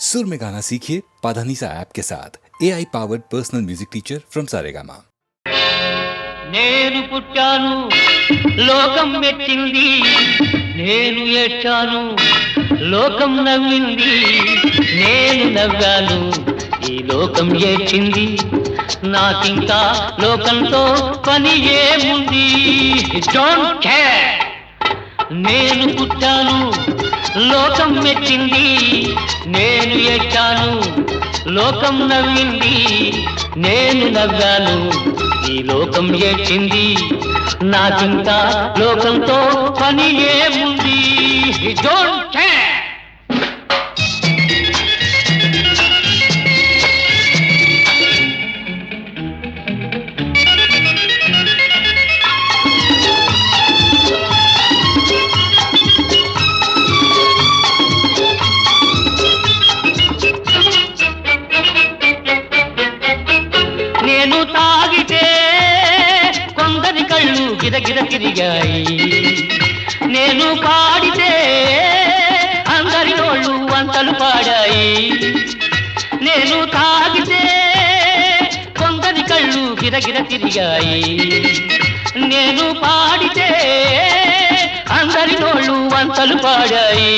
सुर में गाना सीखिए पाधानीसा ऐप के साथ AI powered personal music teacher from Saregama. నేను పుట్టాను లోకం మెచ్చింది, నేను ఏడ్చాను లోకం నవ్వింది, నేను నవ్వాను ఈ లోకం ఏడ్చింది, నాకింకా లోకంతో పని ఏముంది. Don't care. నేను పుట్టాను లోకం మెచ్చింది, నేను ఏడ్చాను లోకం నవ్వింది, నేను నవ్వాను ఈ లోకం ఏడ్చింది, నాకింకా లోకంతో పని ఏముంది. Don't care. నేను తాగితే కొందరి కళ్ళు గిరగిర తిరిగాయి, నేను పాడితే అందరి నోళ్ళు వంతలు పాడాయి. నేను తాగితే కొందరి కళ్ళు గిరగిర తిరిగాయి, నేను పాడితే అందరి నోళ్ళు వంతలు పాడాయి.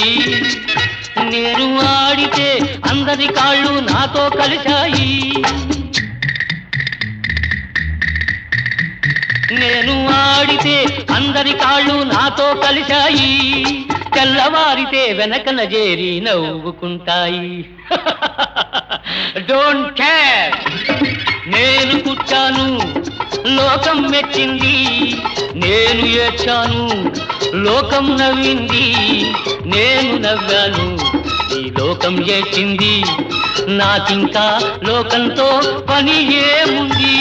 నేను ఆడితే అందరి కాళ్ళు నాతో కలిశాయి. నేను ఆడితే అందరి కాళ్ళు నాతో కలిశాయి, తెల్లవారితే వెనకన చేరి నవ్వుకుంటాయి. Don't care. నేను పుట్టాను లోకం మెచ్చింది, నేను ఏడ్చాను లోకం నవ్వింది, నేను నవ్వాను ఈ లోకం ఏడ్చింది, నాకింకా లోకంతో పని ఏముంది.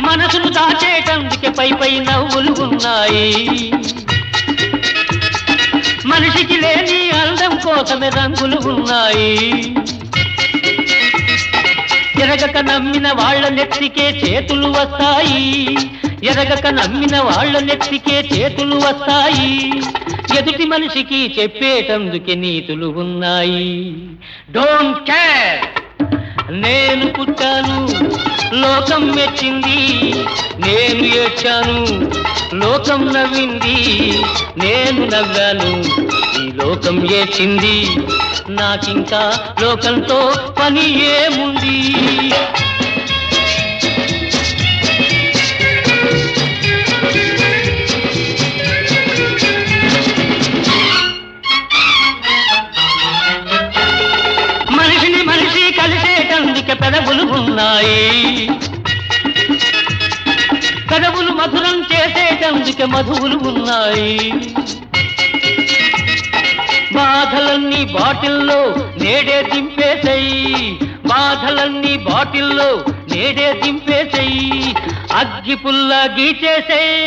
మనసును దాచేటందుకే పై పై నవ్వులు ఉన్నాయి, మనిషికి లేని అందం కోసమే రంగులు ఉన్నాయి. ఎరగక నమ్మిన వాళ్ళ నెత్తికే చేతులు వస్తాయి, ఎరగక నమ్మిన వాళ్ళ నెత్తికే చేతులు వస్తాయి. ఎదుటి మనిషికి చెప్పేటందుకే నీతులు ఉన్నాయి. Don't care. నేను పుట్టాను లోకం మెచ్చింది, నేను ఏడ్చాను లోకం నవ్వింది, నేను నవ్వాను ఈ లోకం ఏడ్చింది, నాకింకా లోకంతో పని ఏముంది. మనిషిని మనిషి కలిసేటందుకే పెదవులు ఉన్నాయి, పెదవులు మధురం చేసేటందుకే మధువులు ఉన్నాయి. బాధలన్నీ బాటిల్లో నేడే దింపేసేయి, బాధలన్నీ బాటిల్లో నేడే దింపేసేయి, అగ్గి పుల్ల గీచేసేయి,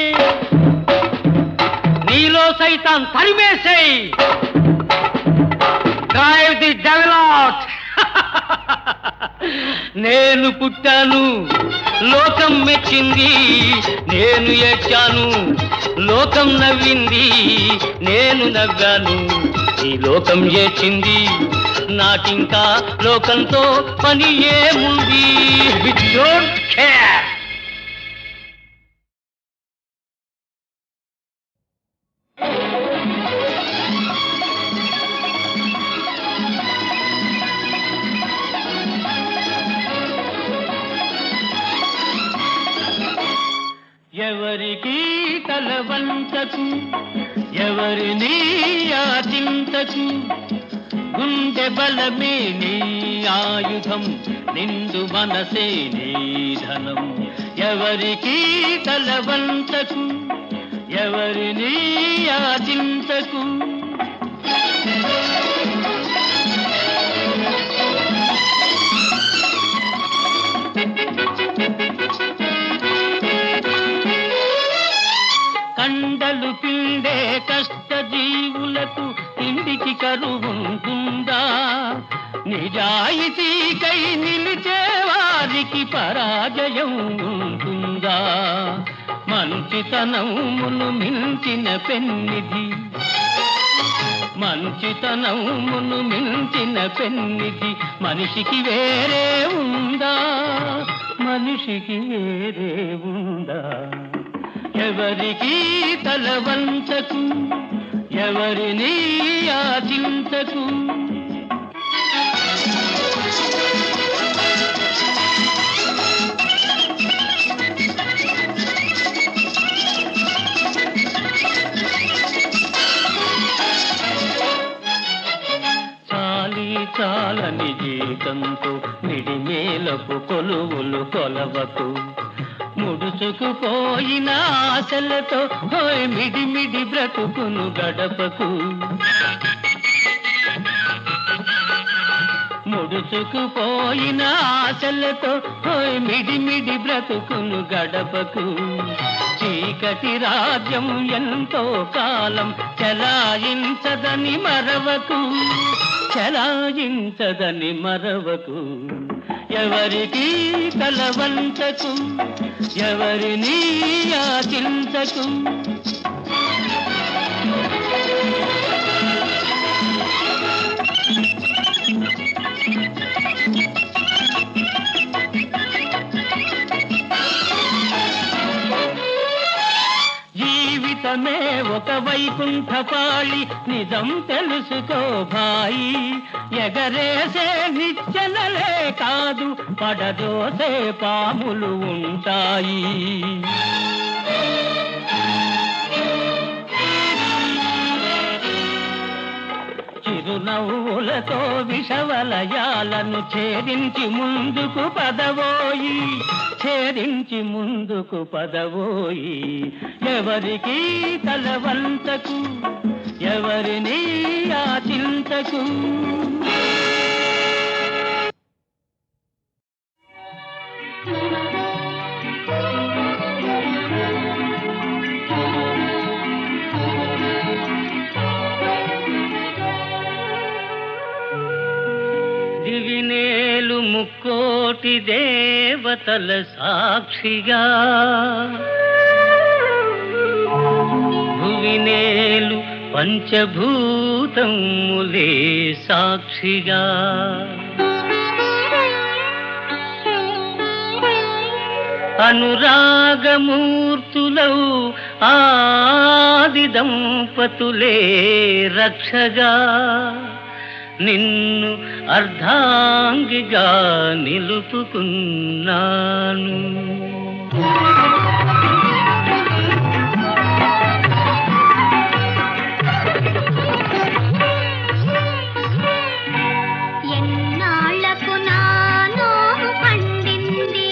నీలో సైతాన్ తరిమేసేయి. Drive the devil out. నేను పుట్టాను లోకం మెచ్చింది, నేను ఏడ్చాను లోకం నవ్వింది, నేను నవ్వాను ఈ లోకం ఏడ్చింది, నాకింకా లోకంతో పని ఏముంది. Don't care. ఎవరికి తలవంచకు, ఎవరిని ఆచింతకు, గుండె బలమే నీ ఆయుధం, నిండు మనసే నీ ధనం. ఎవరికి తలవంచకు, ఎవరిని ఆచింతకు. కండలు పిండే కష్ట జీవులకు తిండికి కరువుంటుందా? నిజాయితీకై నిలిచే వారికి పరాజయం ఉంటుందా? మంచితనమును మించిన పెన్నిధి, మంచితనమును మించిన పెన్నిధి మనిషికి వేరే ఉందా? మనిషికి వేరే ఉందా? ఎవరికి తల వంచకు, ఎవరిని యాచించకు. చాలని జీతంతో మిడిమేలకు కొలువులు కొలవకు. ముడుచుకుపోయిన ఆశలతో హోయ్ మిడిమిడి బ్రతుకును గడపకు. ముడుచుకుపోయిన ఆశలతో హోయ్ మిడిమిడి బ్రతుకును గడపకు. చీకటి రాజ్యం ఎంతో కాలం చలాయించదని మరవకు, చలాయించదని మరవకు. ఎవరికి తల వంచకు, ఎవరిని యాచించకు. జీవితమే ఒక వైకుంఠపాళి, నిజం తెలుసుకో భాయి. ఎగరేసే నిచ్చెనలే కాదు, పడదోసే పాములు ఉంటాయి. చిరునవ్వులతో విషవలయాలను ఛేదించి ముందుకు పదవోయి, ఛేదించి ముందుకు పదవోయి. ఎవరికి తల వంచకు, ఎవరిని యాచించకు. దివినేలు ముక్కోటి దేవతల సాక్షిగా, భువినేలు పంచభూతములే సాక్షిగా. అనురాగమూర్తులౌ ఆది దంపతులే రక్షగా, నిన్ను అర్ధాంగిగా నిలుపుకున్నాను. ఎన్నాళ్లకు నాలో పండింది,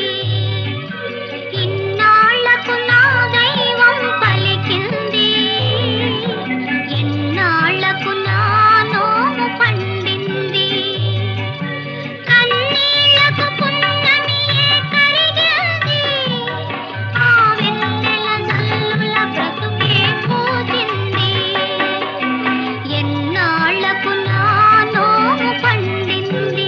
ఇన్నాళ్లకు నా దైవం పలికింది. ఎన్నాళ్లకు నాలో పండింది, కన్నీళ్లకు పున్నమియే కరిగింది. ఆ వెన్నెల జల్లుల బ్రతుకే పూజింది. ఎన్నాళ్లకు నాలో పండింది.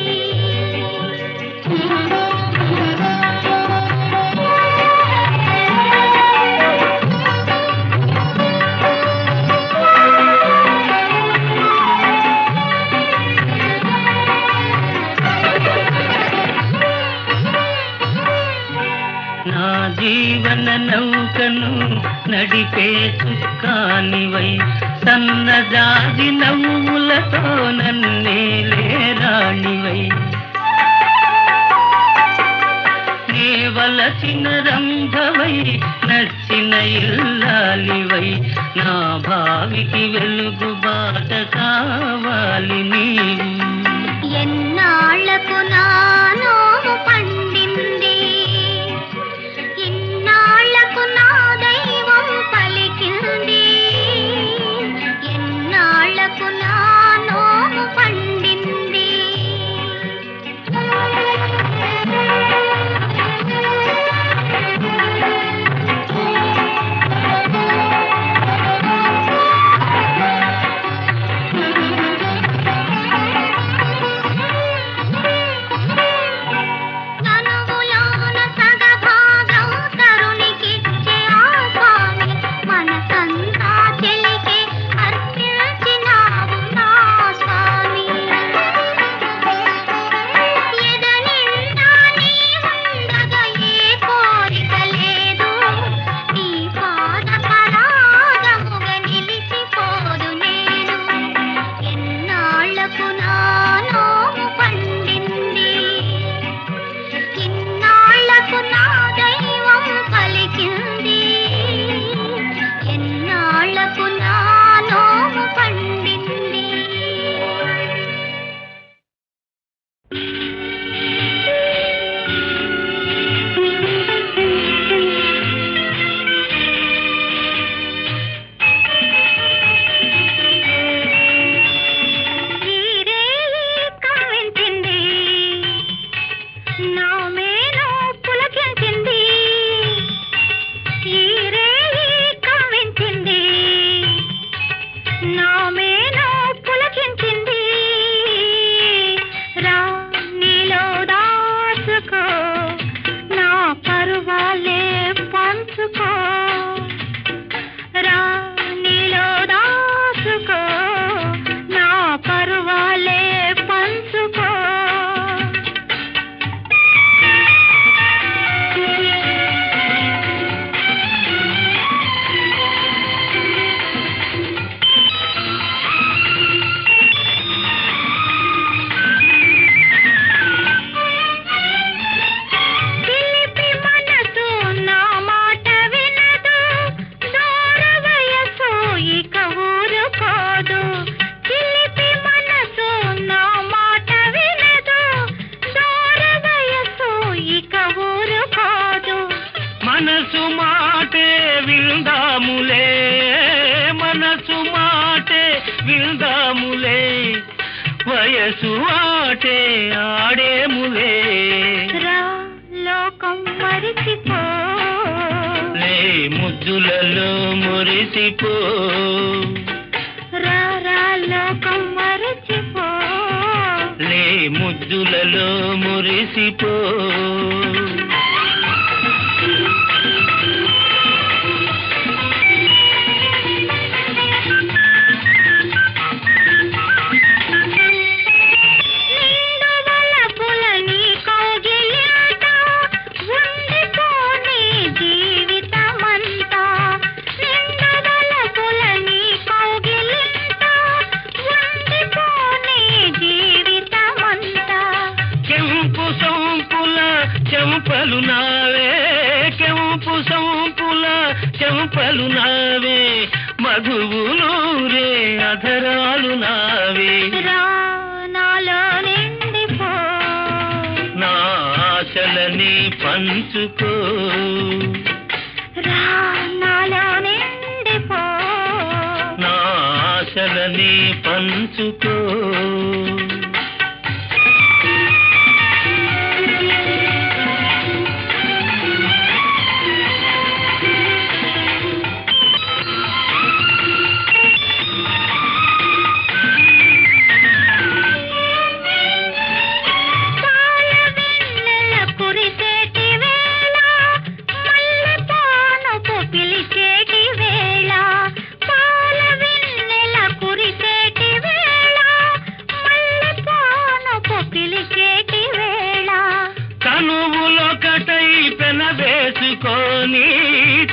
నా జీవన నౌకను నడిపే చుక్కానివై, సన్నజాజి నవ్వులతో నన్నేలే రాణివై. నేవలసిన రంభవై, నచ్చిన ఇల్లాలివై, నా భావికి వెలుగు బాట కావాలి నీవు. ఎన్నాళ్లకు నాలో పండింది, ఇన్నాళ్లకు నా దైవం పలికింది. ఎన్నాళ్లకు నాలో పండింది. ముద్దులలో మురిసిపో రారా లోకం మరచిపో లే ముద్దులలో మురిసిపో చెంపలు నావే కెంపు సంపుల చెంపలు నావే మధువులూరే అధరాలు నావే నాలో నిండిపో నా ఆశలని పంచుకో నాలో నిండిపో నా ఆశలని పంచుకో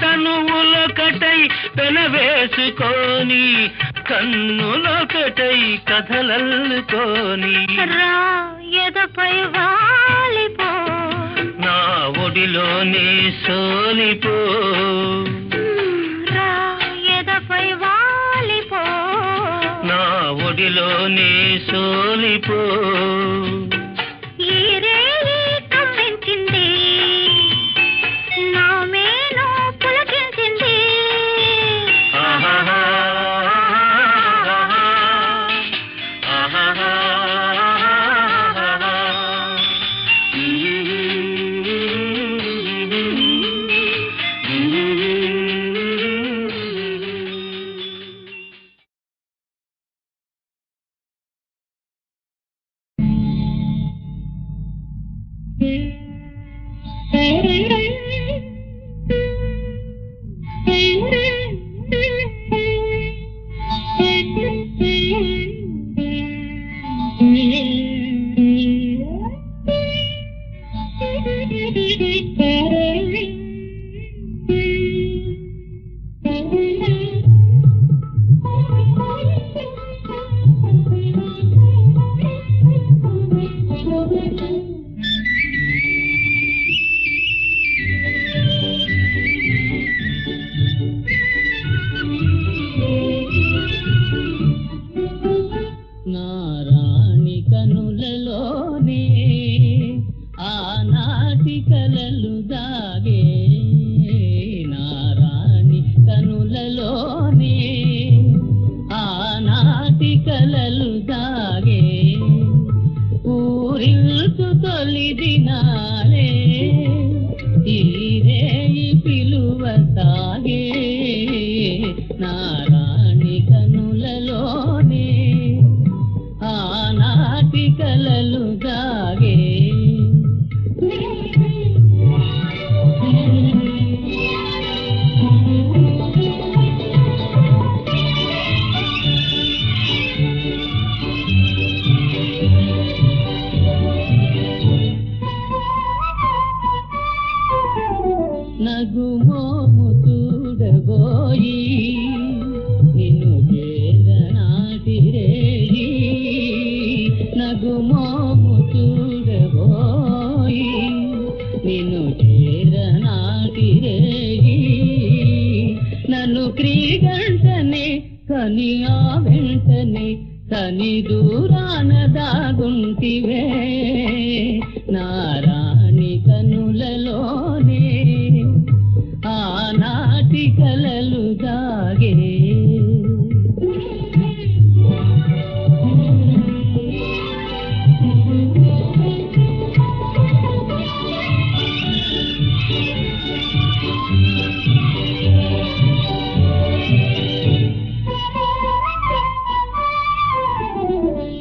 తనువులొకటై పెనవేసుకొని కన్నులొకటై కథలల్లుకొని ఎదపై వాలిపో నా ఒడిలోని సోలిపో ఎదపై వాలిపో నా ఒడిలోని సోలిపో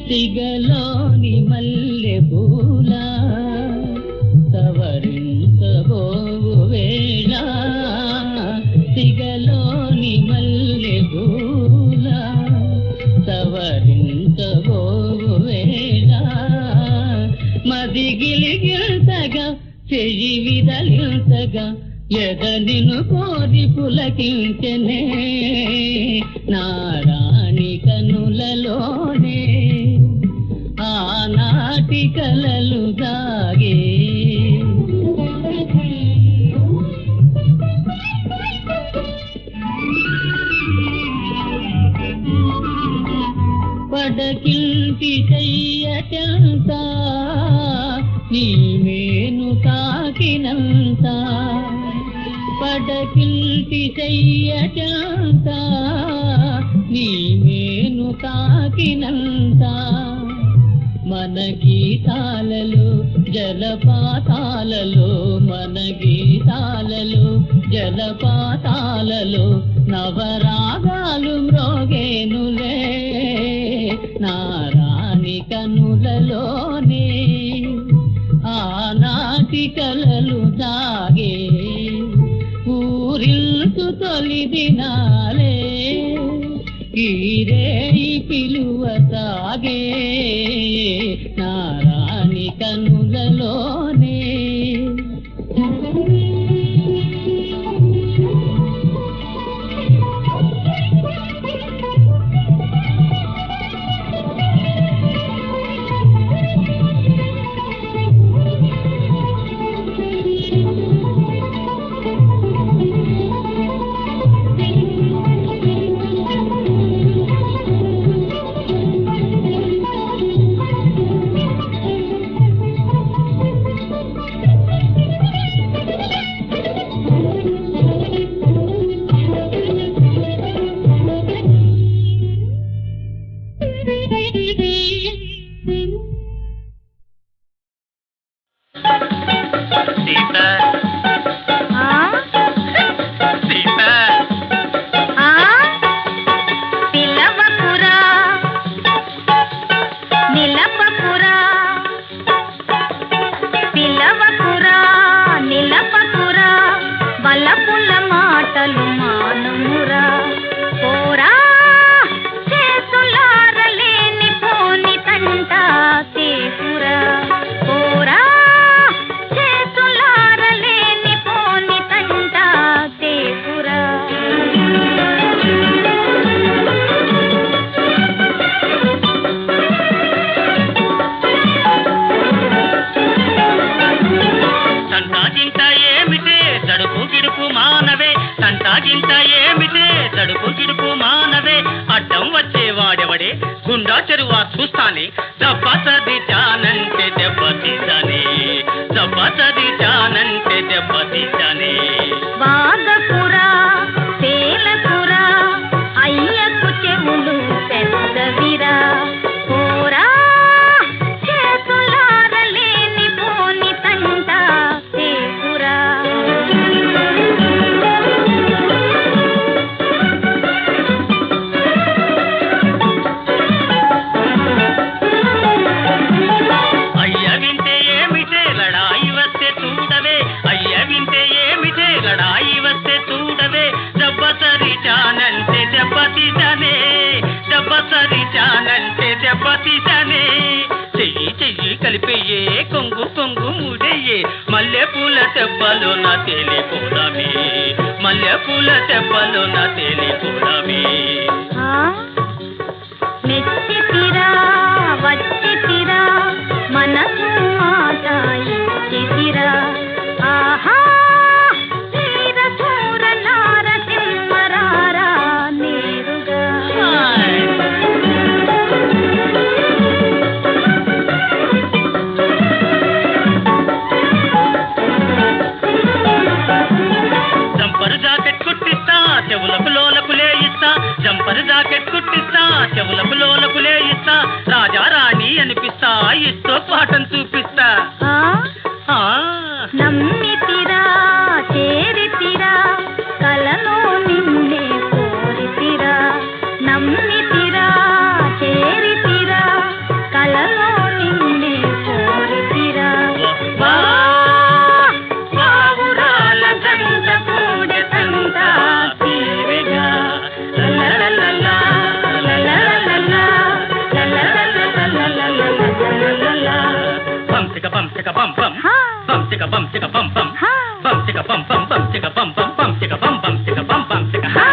సిగలోని మల్లె పూల సవరించబోవు వేళ సిగలోని మల్లె పూల సవరించబోవు వేళ మదిగిలిగిల్తగా చెయ్యి విదలిల్తగా ఎదనిను కోరి పులకించెనే నారాణి కనులలోనే ఆనాటి కలలు దాగే పడకింటి చెయ్యటంత నీ మేను తాకినంత పడకింటి చెయ్యటంత నీ మేను తాకినంత మన గీతాలలో జలపాతాలలో మన గీతాలలో జలపాతాలలో నవరాగాలు మ్రోగేనులే నారాణి కనులలోనే ఆనాటి కలలు దాగే ఊరిల్సు తొలి దినాలే ఈరేయి పిలువ సాగే నారాణి కనులలోనే నమ్మితిరా చేరితిరా కలలో నిన్నే కోరితిరా నమ్మితిరా చేరితిరా bum chicka bum bum. Ha. Bum chicka bum bum bum chicka bum bum bum chicka bum chicka bum chicka ha.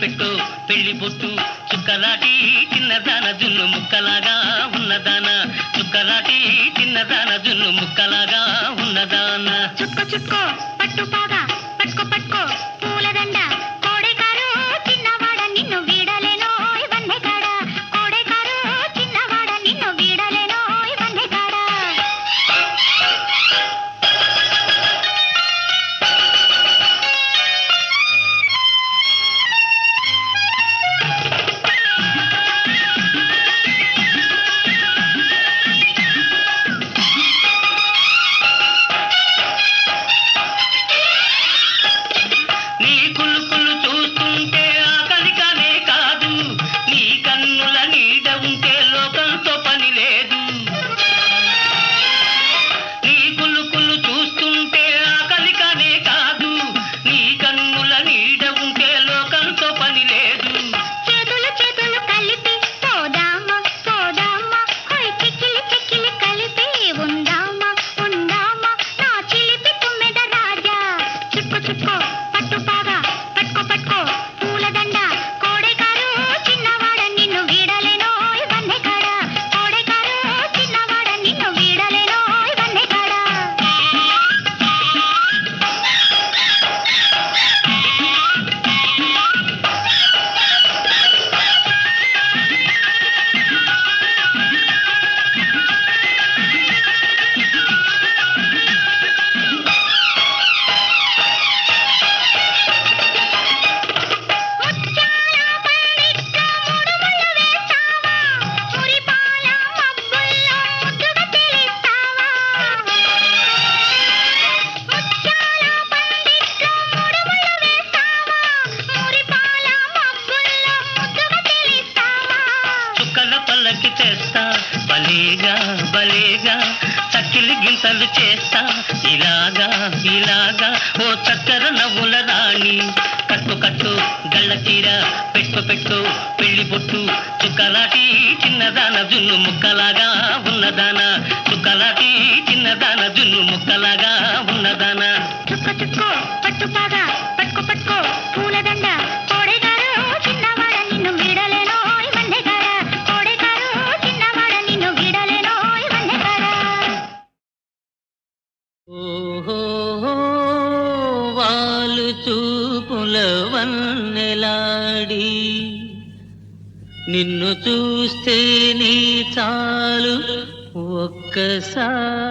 పెట్టు పెళ్లి బొట్టు చుక్కలాటి చిన్నదాన జున్ను ముక్కలాగా ఉన్నదాన చుక్కలాటి చిన్నదాన జున్ను ముక్కలాగా ఉన్నదాన చుక్కో చుక్కో పట్టు పాగా పట్టుకో పట్టుకో పూలదండ కోడెకారు చిన్నవాడ నిన్ను వీడలేనో ఇవన్నీ కాడ కోడెకారు చిన్నవాడ నిన్ను వీడలేనో ఇవన్నీ కాడ బలేగా బలేగా చక్కిలి గింతలు చేస్తా ఇలాగా ఇలాగా ఓ చక్కర నవ్వుల రాణి కట్టు కట్టు గళ్ళ చీర పెట్టు పెట్టు పెళ్లి బొట్టు చుక్కలాటి చిన్నదాన జున్ను ముక్కలాగా ఉన్నదాన చుక్కలాటి చిన్నదాన జున్ను ముక్కలాగా ఉన్నదాన చుక్కో చుక్కో పట్టు పాగా పట్టుకో పట్టుకో పూలదండ కోడెకారు చిన్నవాడ నిన్ను వీడలేనో ఇవన్నీ కాడ కోడెకారు చిన్నవాడ నిన్ను వీడలేనో ఇవన్నీ కాడ ఓహో వాళ్ళు చూపుల వన్నెలాడి నిన్ను చూస్తే నీ చాలు ఒక్కసారి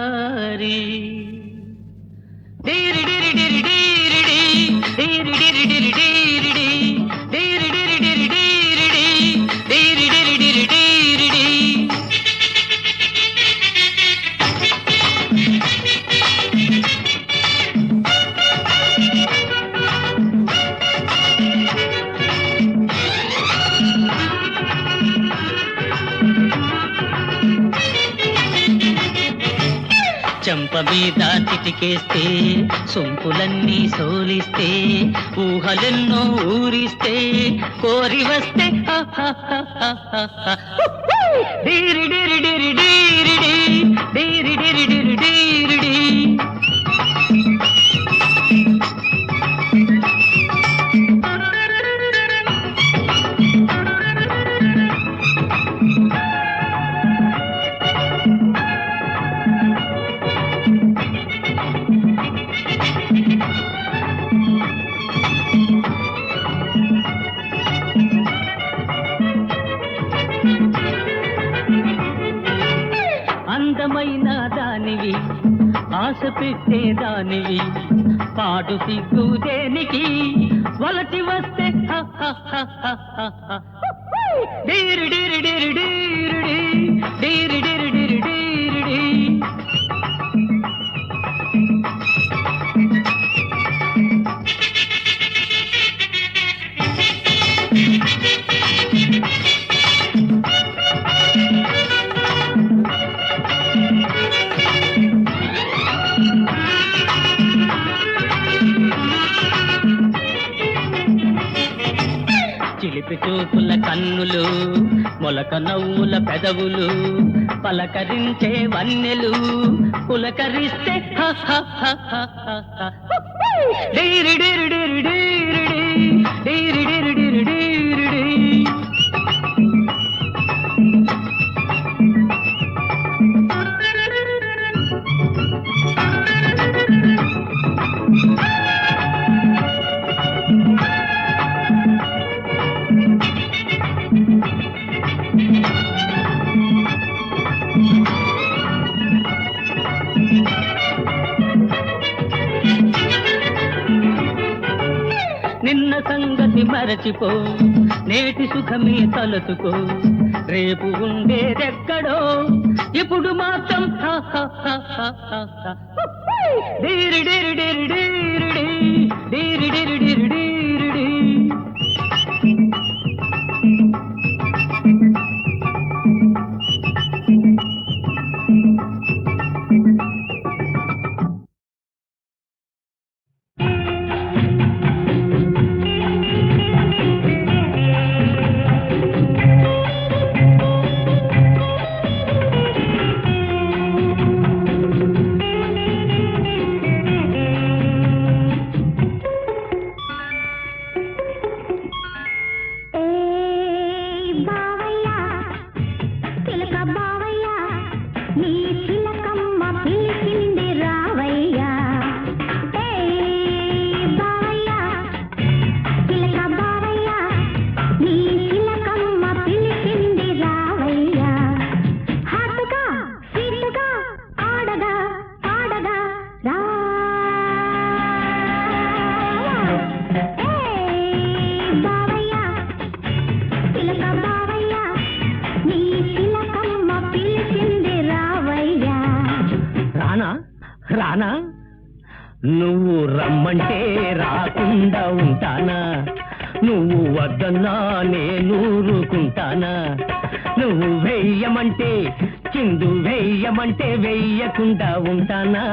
డీరి డీరి డీరి డీరి డీరి డీరి డీరి డీరి డీరి డీరి డీరి డీరి డీరి డీరి డీరి డీరి చంప మీద చిటికేస్తే సొంపులన్నీ సోలిస్తే ఊహలెన్నో ఊరిస్తే కోరి వస్తే డీరి డీరి డీరి డీరి డీరి డీరి డీరి డీరి అందమైన దానివి ఆశ పెట్టేదానివి పాడు సిగ్గు దేనికి వలచి వస్తే డీరి డీరి డీరి డీరి డీరి డీరి డీరి డీరి కన్నులు మొలక నవ్వుల పెదవులు పలకరించే వన్నెలు పులకరిస్తే హ హ హ హ హ హ. డీరి డీరి డీరి డీరి డీరి డీరి డీరి డీరి. నిన్న సంగతి మరచిపో నేటి సుఖమే తలచుకో రేపు ఉండేదెక్కడో ఇప్పుడు మాత్రం హ హ హ హ హ హ. డీరి డీరి డీరి డీరి డీరి డీరి డీరి డీరి. రానా నువ్వు రమ్మంటే రాకుండా ఉంటానా నువ్వు వద్దన్నా నేను ఊరుకుంటానా నువ్వు వెయ్యమంటే చిందు వెయ్యమంటే వెయ్యకుండా ఉంటానా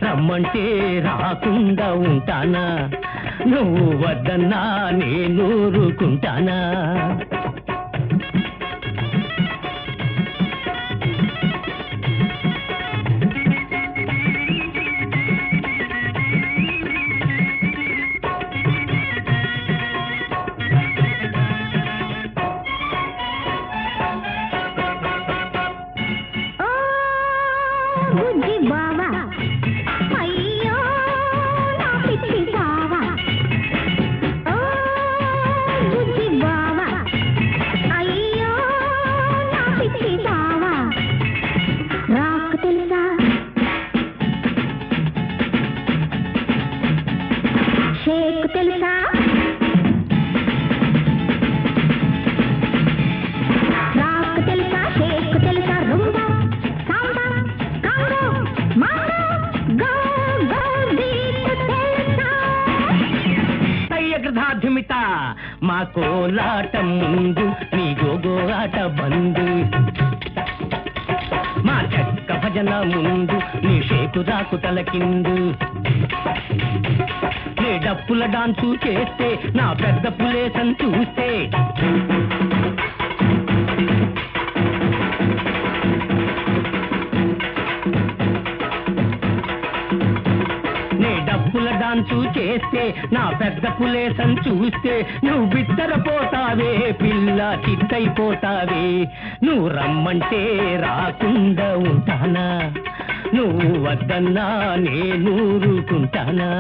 రమ్మంటే రాకుండా ఉంటానా నువ్వు వద్దన్నా నేను ఊరుకుంటానా మా కోలాట ముందు నీ గోగోలాట బందు మా చెక్క భజన ముందు నీ షేకు రాకు తలకిందు నీ డప్పుల డాన్సు చేస్తే నా పెద్ద పులేసని చూస్తే డాన్సు చేస్తే నా పెద్ద పులేసని చూస్తే నువ్వు బిత్తరపోతావే పిల్ల చిత్తైపోతావే నువ్వు రమ్మంటే రాకుండా ఉంటానా నువ్వు వద్దన్నా నేను ఊరుకుంటానా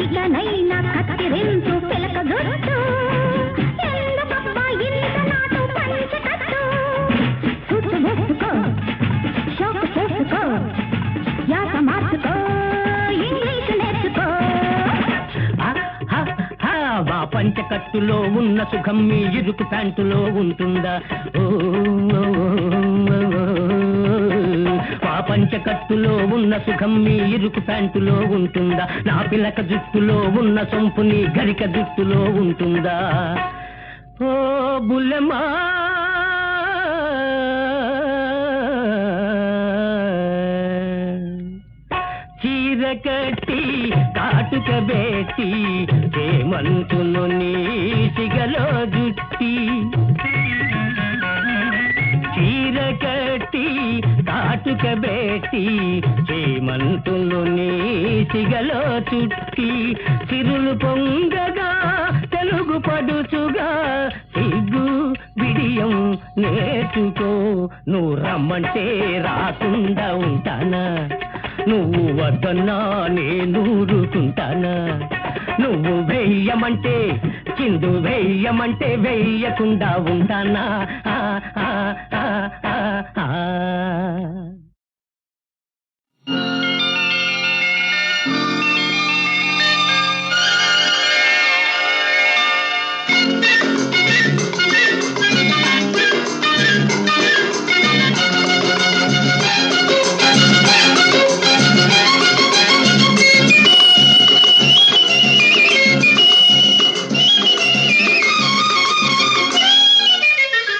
ఇకనైనా కత్తిరించు పిలక గుర్తు పంచకట్టులో ఉన్న సుఖం మీ ఇరుకు ప్యాంటులో ఉంటుందా? ఓ మా పంచకట్టులో ఉన్న సుఖం మీ ఇరుకు ప్యాంటులో ఉంటుందా? నా పిలక జుట్టులో ఉన్న సొంపు నీ గరిక జుట్టులో ఉంటుందా? ఓ బుల్లెమ్మా చీర కట్టి కాటుక బేటి చేమంతును నీ సిగలో జుట్టి చీర కట్టి కాటుక బేటి చేమంతును నీ సిగలో చుట్టి చిరులు పొంగగా తెలుగు పడుచుగా సిగ్గు బిడియం నేర్చుకో. నువ్వు రమ్మంటే రాకుండా ఉంటానా? నువ్వు వద్దన్నా నేను ఊరుకుంటానా? నువ్వు వెయ్యమంటే చిందు వెయ్యమంటే వెయ్యకుండా ఉంటానా? ఆ ఆ ఆ ఆ ఆ.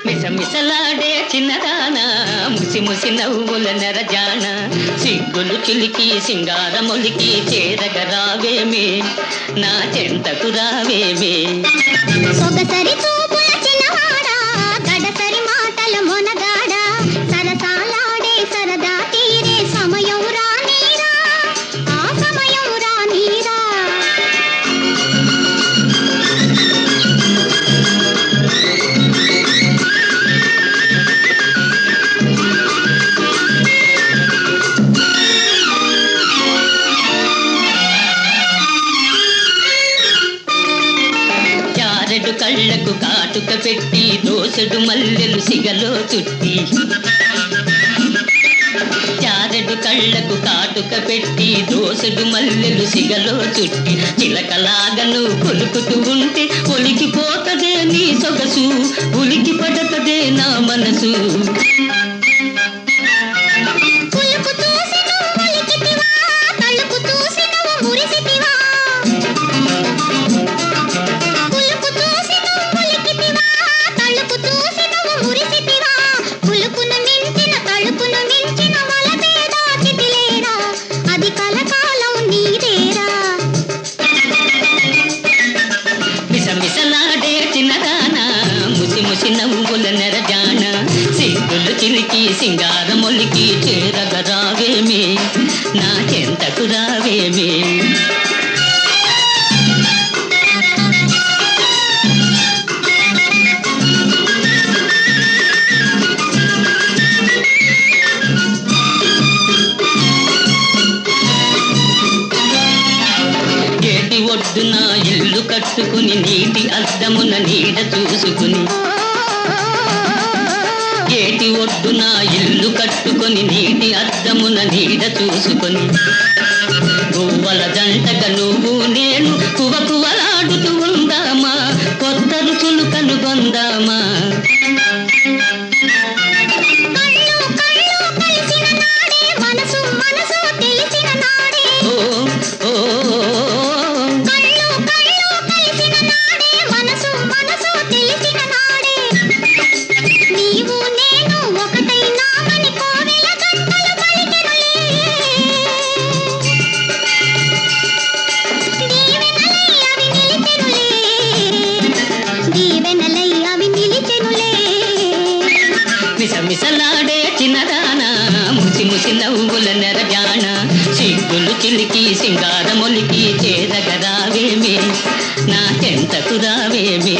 మిసమిసలాడే చిన్నదానా ముసి ముసి నవ్వుల నెరజాన సిగ్గులు చిలికి సింగారములికి చేరగ రావేమే నా చెంతకు రావేమే. సొగసరి చూపుల చిన్నవాడా గడసరి మాటల మొనగాడా సరసాలాడే సరదా తీరే సమయం రానీరా ఆ సమయం రానీరా. కళ్ళకు కాటుక పెట్టి దోసెడు మల్లెలు సిగలో చుట్టి చారెడు కళ్ళకు కాటుక పెట్టి దోసెడు మల్లెలు సిగలో చుట్టి చిలకలాగను కొలుకుతూ ఉంటే ఒలికిపోతదే నీ సొగసు ఉలికి పడతదే నా మనసు. మిసమిసలాడే చిన్నదానా ముసి ముసి నవ్వుల నెరజాన సిగ్గులు చిలికి సింగారములికి చేరగ రావేమే నా చెంతకు రావేమే. ఒడ్డున ఇల్లు కట్టుకుని నీటి అద్దమున నీడ చూసుకుని ఏటి ఒడ్డున ఇల్లు కట్టుకుని నీటి అద్దమున నీడ చూసుకుని గువ్వల జంటగా నువ్వు నేను కువకువలాడుతూ ఉందామా కొత్త రుచులు కనుగొందామా. మిసమిసలాడే చిన్నదానా ముసి ముసి నవ్వుల నెరజాన సిగ్గులు చిలికి సింగారములికి చేరగ రావేమే నా చెంతకు రావేమే.